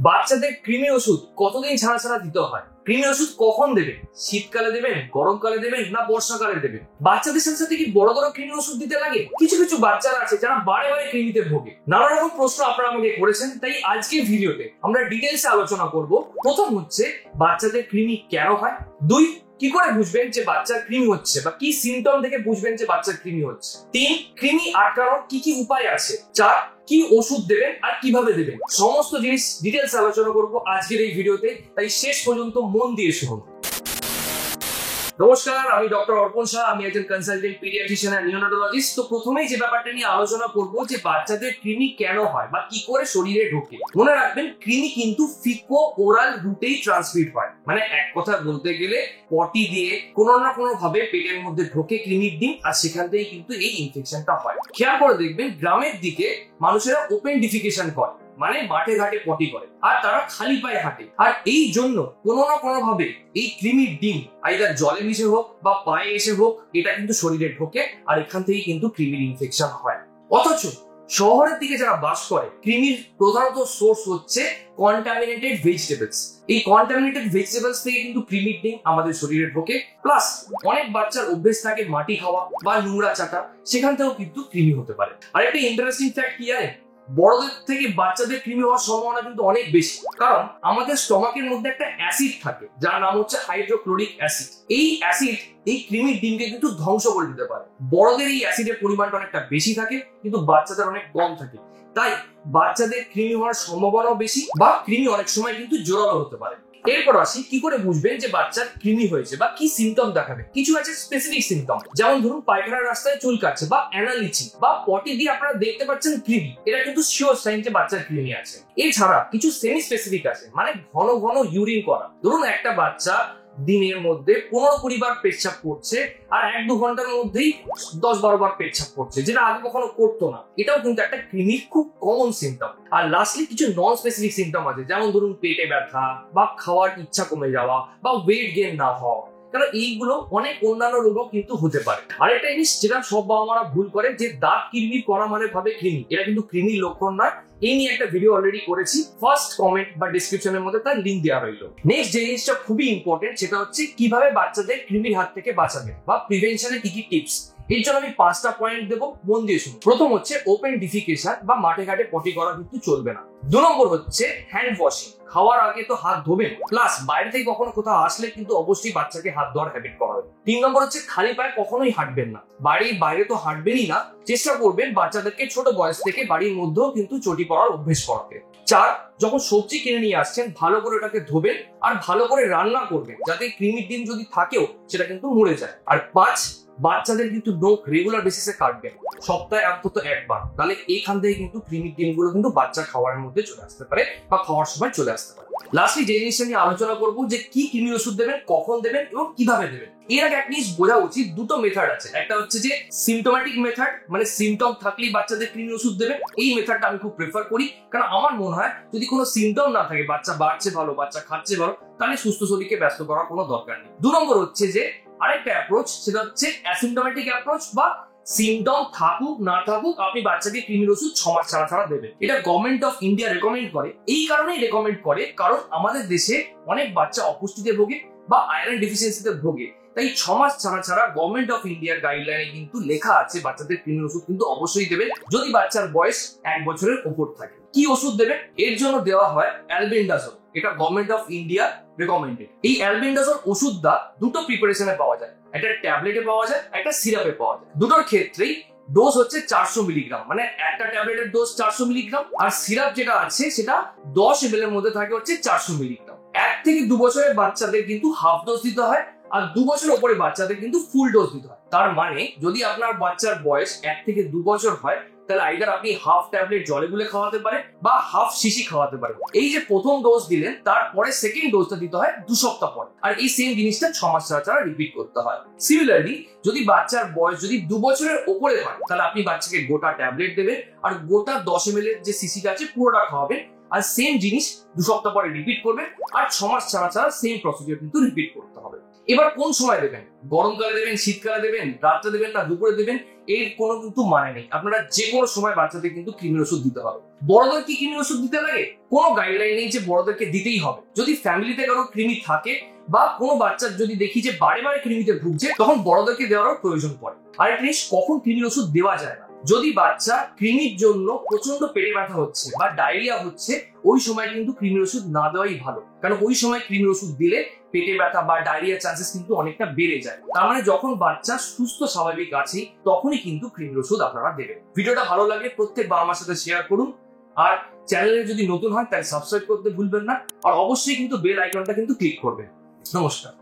বাচ্চাদের কৃমি ওষুধ কতদিন ছাড়া ছাড়া দিতে হয়? কৃমি ওষুধ কখন দেবেন? শীতকালে দেবেন, গরমকালে দেবেন, না বর্ষাকালে দেবেন? বাচ্চাদের সাথে সাথে কি বড় বড় কৃমি ওষুধ দিতে লাগে? কিছু কিছু বাচ্চারা আছে যারা বারে বারে কৃমিতে ভোগে। নানা রকম প্রশ্ন আপনারা আমাকে করেছেন, তাই আজকের ভিডিওতে আমরা ডিটেইলসে আলোচনা করব। প্রথম হচ্ছে বাচ্চাদের কৃমি কেন হয়, 2 কি করে বুঝবেন যে বাচ্চার কৃমি হচ্ছে বা কি সিমটম থেকে বুঝবেন যে বাচ্চার কৃমি হচ্ছে, 3 কৃমি আটকানোর কি কি উপায় আছে, 4 কি ওষুধ দেবেন আর কিভাবে দেবেন। সমস্ত জিনিস ডিটেইলস আলোচনা করব আজকের এই ভিডিওতে, তাই শেষ পর্যন্ত মন দিয়ে শুনুন। নমস্কার, আমি ডক্টর অর্পণ শাহ। আমি একজন কনসালটেন্ট পিডিয়াট্রিশিয়ান আর নিওনাটোলজিস্ট। তো প্রথমেই যে ব্যাপারটা নিয়ে আলোচনা করব যে বাচ্চাদের কৃমি কেন হয় বা কি করে শরীরে ঢোকে। মনে রাখবেন, কৃমি কিন্তু ফিকো ওরাল রুটেই ট্রান্সমিট হয়, মানে এক কথা বলতে গেলে পটি দিয়ে কোনো না কোনো ভাবে পেটের মধ্যে ঢোকে কৃমির ডিম, আর সেখান থেকেই কিন্তু এই ইনফেকশনটা হয়। খেয়াল করে দেখবেন, গ্রামের দিকে মানুষেরা ওপেন ডিফিকেশন করে, মানে মাঠে ঘাটে পটি করে, আর তারা খালি পায়ে হাঁটে, আর এই জন্য কোনো না কোনো ভাবে এই কৃমির ডিম আইদার জলে মিশে হোক বা পায়ে এসে হোক, এটা কিন্তু শরীরে ঢোকে, আর এখান থেকেই কিন্তু কৃমির ইনফেকশন হয়। অথচ শহরের দিকে যারা বাস করে, কৃমির প্রধানত সোর্স হচ্ছে কন্টামিনেটেড ভেজিটেবলস। এই কন্টামিনেটেড ভেজিটেবলস থেকে কিন্তু কৃমির ডিম আমাদের শরীরে ঢোকে। প্লাস অনেক বাচ্চার অভ্যেস থাকে মাটি খাওয়া বা নোংরা চাটা, সেখান থেকেও কিন্তু কৃমি হতে পারে। আর একটা ইন্টারেস্টিং ফ্যাক্ট কি জানেন, বড়দের থেকে বাচ্চাদের কৃমি হওয়ার সম্ভাবনা কিন্তু অনেক বেশি, কারণ আমাদের স্টমাকের মধ্যে একটা অ্যাসিড থাকে যার নাম হচ্ছে হাইড্রোক্লোরিক অ্যাসিড। এই অ্যাসিড এই কৃমির ডিমকে কিন্তু ধ্বংস করে দিতে পারে। বড়দের এই অ্যাসিডের পরিমাণটা অনেকটা বেশি থাকে, কিন্তু বাচ্চাদের অনেক কম থাকে, তাই বাচ্চাদের কৃমি হওয়ার সম্ভাবনাও বেশি, বা কৃমি অনেক সময় কিন্তু জোরালো হতে পারে। এরপর আসি, কি করে বুঝবেন যে বাচ্চার কৃমি হয়েছে বা কি সিমটম দেখাবে। কিছু আছে স্পেসিফিক সিমটম, যেমন ধরুন পায়খানার রাস্তায় চুল কাটছে বা অ্যানাল ইচিং বা পটি দিয়ে আপনারা দেখতে পাচ্ছেন কৃমি, এটা কিন্তু শিওর সাইন যে বাচ্চার কৃমি আছে। এছাড়া কিছু সেমি স্পেসিফিক আছে, মানে ঘন ঘন ইউরিন করা। ধরুন একটা বাচ্চা দিনের মধ্যে 15-20 বার পেচ্ছাপ করছে, আর 1-2 ঘন্টার মধ্যেই 10-12 বার পেচ্ছাপ করছে, যেটা আগে কখনো করতো না। এটাও কিন্তু একটা কৃমির খুব কমন সিমটম। আর লাস্টলি কিছু নন স্পেসিফিক সিমটম আছে, যেমন ধরুন পেটে ব্যথা বা খাওয়ার ইচ্ছা কমে যাওয়া বা ওয়েট গেইন না হওয়া, কারণ এইগুলো অনেক অন্যান্য রোগও কিন্তু হতে পারে। আর একটা জিনিস যেটা সব বাবা মারা ভুল করে, যে দাঁত কিরমির করা মানে ভাবে কৃমি, এটা কিন্তু কৃমির লক্ষণ নয়। এই নিয়ে একটা ভিডিও অলরেডি করেছি, ফার্স্ট কমেন্ট বা ডেসক্রিপশনের মধ্যে তার লিংক দেওয়া রইল। নেক্সট যে জিনিসটা খুবই ইম্পর্টেন্ট, সেটা হচ্ছে কিভাবে বাচ্চাদের কৃমির হাত থেকে বাঁচাবে বা প্রিভেনশনের কি কি টিপস। এর জন্য আমি 5টা পয়েন্ট দেবো, মন দিয়ে শুনুন। প্রথম হচ্ছে ওপেন ডিফিকেশন বা মাঠে ঘাটে পটি করা কিন্তু চলবে না। 2 নম্বর হচ্ছে হ্যান্ড ওয়াশিং, খাওয়ার আগে তো হাত ধোবেন, প্লাস বাইরে থেকে কখনো কোথাও আসলে কিন্তু অবশ্যই বাচ্চাকে হাত ধোয়ার হ্যাবিট করাবেন। 3 নম্বর হচ্ছে খালি পায়ে কখনোই হাঁটবেন না, বাড়ির বাইরে তো হাঁটবেনই না, চেষ্টা করবেন বাচ্চাদেরকে ছোট বয়স থেকে বাড়ির মধ্যেও কিন্তু চটি পরার অভ্যেস করাতে। 4 যখন সবজি কিনে নিয়ে আসছেন, ভালো করে ওটাকে ধোবেন আর ভালো করে রান্না করবেন, যাতে কৃমির ডিম যদি থাকেও সেটা কিন্তু মরে যায়। আর 5 বাচ্চাদের কিন্তু নখ রেগুলার বেসিসে কাটবেন, সপ্তাহে অন্তত 1 বার, তাহলে এইখান থেকে কিন্তু কৃমির ডিমগুলো কিন্তু বাচ্চার খাবারের মধ্যে চলে আসতে পারে বা খাওয়ার সময় চলে আসতে পারে। লাস্টলি যে জিনিসটা নিয়ে আলোচনা করবো, যে কি কৃমি ওষুধ দেবেন, কখন দেবেন এবং কিভাবে দেবেন। এর আগে একটা জিনিস বোঝা উচিত, 2টো মেথড আছে। একটা হচ্ছে যে সিমটোম্যাটিক মেথড, মানে সিমটম থাকলেই বাচ্চাদের কৃমি ওষুধ দেবেন। এই মেথডটা আমি খুব প্রেফার করি, কারণ আমার মনে হয় যদি কোনো সিমটম না থাকে, বাচ্চা বাড়ছে ভালো, বাচ্চা খাচ্ছে ভালো, তাহলে সুস্থ শরীরকে ব্যস্ত করার কোনো দরকার নেই। 2 নম্বর হচ্ছে যে আরেকটা অ্যাপ্রোচ, সেটা হচ্ছে অ্যাসিমটোমেটিক অ্যাপ্রোচ, বা সিমটম থাকুক না থাকুক আপনি বাচ্চাকে কৃমির ওষুধ 6 মাস ছাড়া ছাড়া দেবেন। এটা গভর্নমেন্ট অফ ইন্ডিয়া রেকমেন্ড করে। এই কারণেই রেকমেন্ড করে, কারণ আমাদের দেশে অনেক বাচ্চা অপুষ্টিতে ভোগে বা আয়রন ডেফিসিয়েন্সিতে ভোগে, তাই 6 মাস ছাড়া ছাড়া গভর্নমেন্ট অফ ইন্ডিয়ার গাইডলাইনে কিন্তু লেখা আছে বাচ্চাদের কৃমির ওষুধ কিন্তু অবশ্যই দেবেন যদি বাচ্চার বয়স 1 বছরের উপর থাকে। কি ওষুধ দেবেন? এর জন্য দেওয়া হয় অ্যালবেন্ডাজোল, এটা গভর্নমেন্ট অফ ইন্ডিয়া রেকমেন্ডেড। এই অ্যালবেন্ডাজোল ওষুধটা 2টো প্রিপারেশনে পাওয়া যায়, একটা ট্যাবলেটে পাওয়া যায়, একটা সিরাপে পাওয়া যায়। দুটোর ক্ষেত্রেই ডোজ হচ্ছে 400 মিলিগ্রাম, মানে একটা ট্যাবলেটের ডোজ 400 মিলিগ্রাম, আর সিরাপ যেটা আছে সেটা 10 ml এর মধ্যে থাকে হচ্ছে 400 মিলিগ্রাম। 1 থেকে 2 বছরের বাচ্চাদের কিন্তু হাফ ডোজ দিতে হয়, আর 2 বছর উপরে বাচ্চাদের কিন্তু ফুল ডোজ দিতে হয়। তার মানে যদি আপনার বাচ্চার বয়স 1 থেকে 2 বছর হয়, তাহলে আইদার আপনি হাফ ট্যাবলেট জলে গুলে খাওয়াতে পারেন বা হাফ শিশি খাওয়াতে পারেন। এই যে প্রথম ডোজ দিলেন, তারপরে সেকেন্ড ডোজটা দিতে হয় 2 সপ্তাহ পরে, আর এই সেম জিনিসটা 6 মাস ছাড়া ছাড়া রিপিট করতে হয়। সিমিলারলি যদি বাচ্চার বয়স যদি 2 বছরের উপরে হয়, তাহলে আপনি বাচ্চাকে গোটা ট্যাবলেট দেবেন, আর গোটা 10 ml এর যে শিশিটা আছে পুরোটা খাওয়াবেন, আর সেম জিনিস 2 সপ্তাহ পরে রিপিট করবেন, আর 6 মাস ছাড়া ছাড়া সেম প্রসিডিউর কিন্তু রিপিট করতে হবে। এবার কোন সময় দেবেন, গরমকালে দেবেন, শীতকালে দেবেন, রাত্রে দেবেন না দুপুরে দেবেন, এর কোনো কিন্তু মানে নেই। আপনারা যে কোনো সময় বাচ্চাদের কিন্তু কৃমির ওষুধ দিতে হবে। বড়দের কি কৃমির ওষুধ দিতে লাগে? কোনো গাইডলাইন নেই যে বড়দেরকে দিতেই হবে। যদি ফ্যামিলিতে কারো কৃমি থাকে বা কোনো বাচ্চার যদি দেখি যে বারে বারে কৃমিতে ভুগছে, তখন বড়দেরকে দেওয়ারও প্রয়োজন পড়ে। আরেকটা জিনিস, কখন কৃমির ওষুধ দেওয়া যায় না, যদি বাচ্চা কৃমির জন্য প্রচন্ড পেটে ব্যথা হচ্ছে বা ডায়রিয়া হচ্ছে, ওই সময় কিন্তু কৃমির ওষুধ না দেওয়াই ভালো। কারণ ওই সময় কৃমির ওষুধ দিলে পেটে ব্যথা বা ডায়রিয়ার চান্সেস কিন্তু অনেকটা বেড়ে যায়। তার মানে যখন বাচ্চা সুস্থ স্বাভাবিক আছে, তখনই কিন্তু কৃমির ওষুধ আপনারা দেবেন। ভিডিওটা ভালো লাগে প্রত্যেক বাবা মার সাথে শেয়ার করুন, আর চ্যানেলে যদি নতুন হয় তাহলে সাবস্ক্রাইব করতে ভুলবেন না, আর অবশ্যই কিন্তু বেল আইকনটা কিন্তু ক্লিক করবেন। নমস্কার।